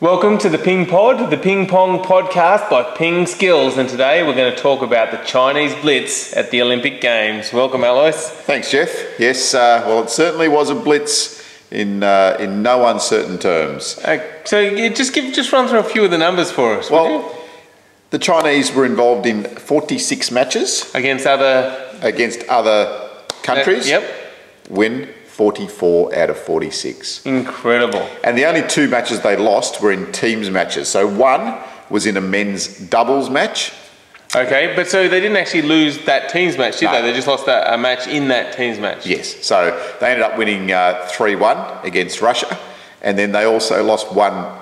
Welcome to the PingPod, the ping pong podcast by Ping Skills, and today we're going to talk about the Chinese blitz at the Olympic Games. Welcome, Alois. Thanks, Jeff. Yes, well, it certainly was a blitz in no uncertain terms. So you just run through a few of the numbers for us. Well, the Chinese were involved in 46 matches against other countries. Yep. Win 44 out of 46. Incredible. And the only two matches they lost were in teams matches. So one was in a men's doubles match. Okay, but so they didn't actually lose that teams match, did they? They just lost a match in that teams match. Yes. So they ended up winning 3-1 against Russia. And then they also lost one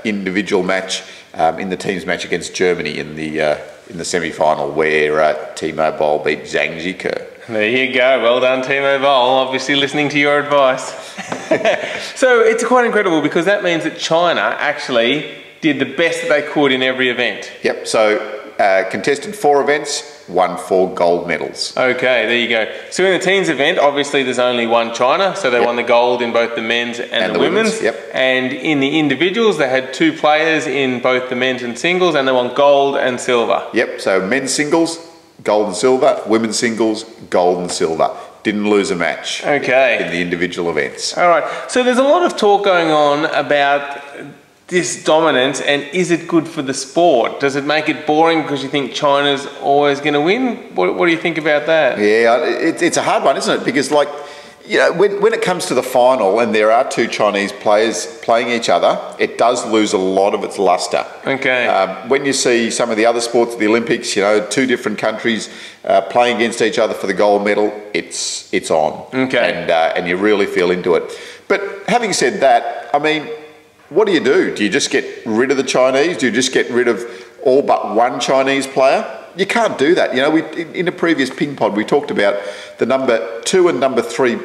individual match in the teams match against Germany in the semi-final, where T-Mobile beat Zhang Jike. There you go. Well done, T-Mobile. Obviously listening to your advice. So it's quite incredible because that means that China actually did the best that they could in every event. Yep. So contested 4 events, won 4 gold medals. Okay, there you go. So in the teams event, obviously there's only one China, so they won the gold in both the men's and the women's. Yep. And in the individuals, they had 2 players in both the men's and singles, and they won gold and silver. Yep. So men's singles, gold and silver. Women's singles, gold and silver. Didn't lose a match. Okay. In the individual events. All right. So there's a lot of talk going on about this dominance, and is it good for the sport? Does it make it boring because you think China's always going to win? What do you think about that? Yeah, it's a hard one, isn't it? Because, like, you know, when it comes to the final and there are 2 Chinese players playing each other, it does lose a lot of its luster. Okay. When you see some of the other sports, the Olympics, you know, 2 different countries playing against each other for the gold medal, it's on. Okay. And you really feel into it. But having said that, I mean, what do? Do you just get rid of the Chinese? Do you just get rid of all but one Chinese player? You can't do that. You know, in a previous PingPod, we talked about the number 2 and number 3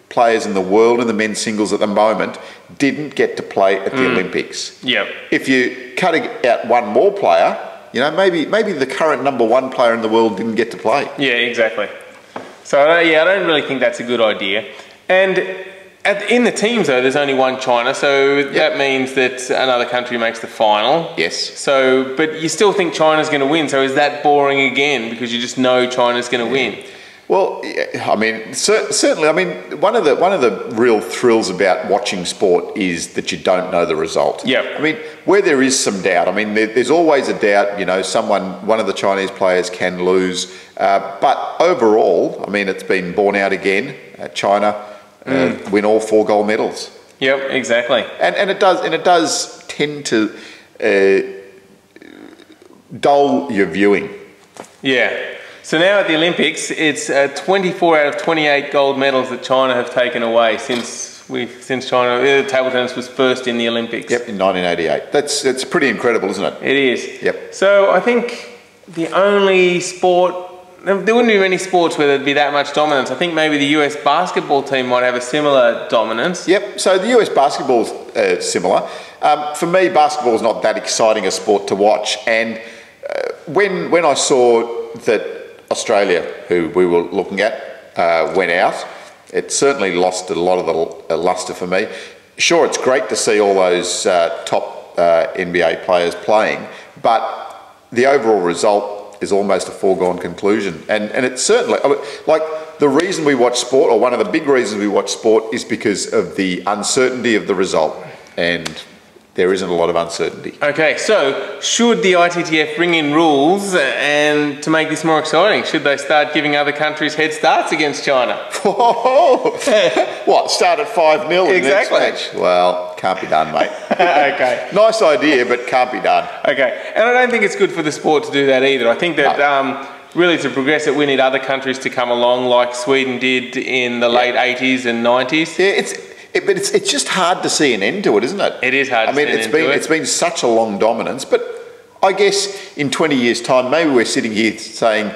players in the world in the men's singles at the moment didn't get to play at the Olympics. Yep. If you cut out one more player, you know, maybe the current number 1 player in the world didn't get to play. Yeah, exactly. So I don't really think that's a good idea. And in the teams, though, there's only one China, so that means that another country makes the final. Yes. So, but you still think China's going to win, so is that boring again because you just know China's going to win? Well, I mean, certainly. I mean, one of the real thrills about watching sport is that you don't know the result. Yeah. I mean, where there is some doubt, I mean, there's always a doubt. You know, one of the Chinese players can lose, but overall, I mean, it's been borne out again. China win all 4 gold medals. Yep, exactly. And it does tend to dull your viewing. Yeah. So now at the Olympics, it's 24 out of 28 gold medals that China have taken away since China table tennis was first in the Olympics. Yep, in 1988. That's pretty incredible, isn't it? It is. Yep. So I think the only sport, there wouldn't be many sports where there'd be that much dominance. I think maybe the US basketball team might have a similar dominance. Yep. So the US basketball's similar. For me, basketball is not that exciting a sport to watch, and when I saw that Australia, who we were looking at, went out, it certainly lost a lot of the luster for me. Sure, it's great to see all those top NBA players playing, but the overall result is almost a foregone conclusion. And it's certainly, I mean, like, the reason we watch sport, or one of the big reasons we watch sport, is because of the uncertainty of the result. And there isn't a lot of uncertainty. Okay, so should the ITTF bring in rules and to make this more exciting? Should they start giving other countries head starts against China? What, start at 5-0 in the next match? Well, can't be done, mate. Okay. Nice idea, but can't be done. Okay, and I don't think it's good for the sport to do that either. I think that really to progress it, we need other countries to come along like Sweden did in the late 80s and 90s. Yeah, but it's just hard to see an end to it, isn't it? It is hard to see an end to it. It's been such a long dominance, but I guess in 20 years' time, maybe we're sitting here saying,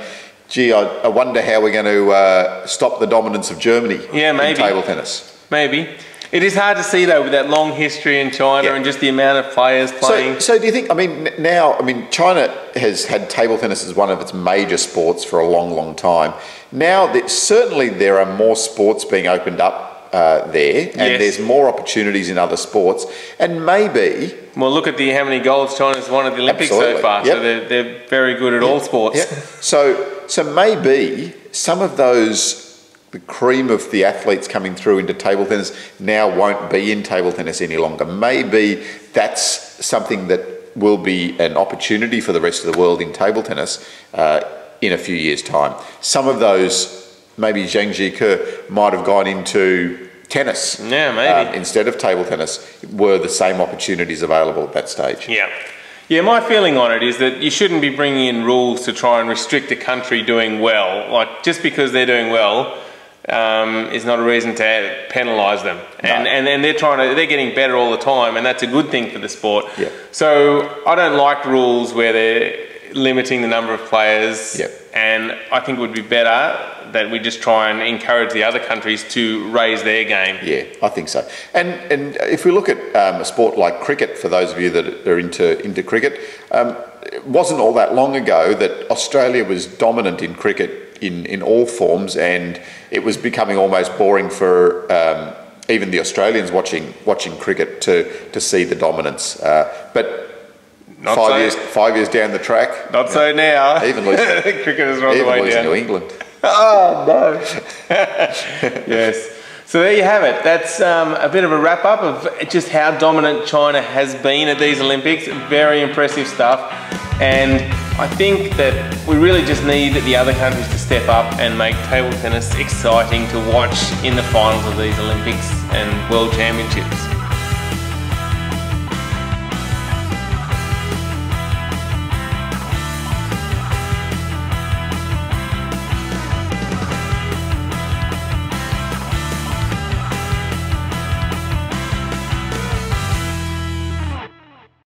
gee, I wonder how we're going to stop the dominance of Germany in table tennis. Maybe. It is hard to see, though, with that long history in China and just the amount of players playing. So do you think, I mean, China has had table tennis as one of its major sports for a long, long time. Now, certainly there are more sports being opened up there, and there's more opportunities in other sports, and maybe. Well, look at how many golds China's won at the Olympics so far. Yep. So they're very good at all sports. Yep. So maybe some of those. The cream of the athletes coming through into table tennis now won't be in table tennis any longer. Maybe that's something that will be an opportunity for the rest of the world in table tennis in a few years' time. Some of those, maybe Zhang Jike might have gone into tennis instead of table tennis, were the same opportunities available at that stage. Yeah, my feeling on it is that you shouldn't be bringing in rules to try and restrict a country doing well. Like, just because they're doing well, is not a reason to penalise them, and they're getting better all the time, and that's a good thing for the sport. So I don't like rules where they're limiting the number of players, and I think it would be better that we just try and encourage the other countries to raise their game. Yeah, I think so. And if we look at a sport like cricket, for those of you that are into cricket, it wasn't all that long ago that Australia was dominant in cricket in all forms, and it was becoming almost boring for even the Australians watching cricket to see the dominance. But not 5 years down the track, not so now. Even losing, cricketers are on the way down. New England. Oh no! Yes. So there you have it. That's a bit of a wrap up of just how dominant China has been at these Olympics. Very impressive stuff. And I think that we really just need the other countries to step up and make table tennis exciting to watch in the finals of these Olympics and World Championships.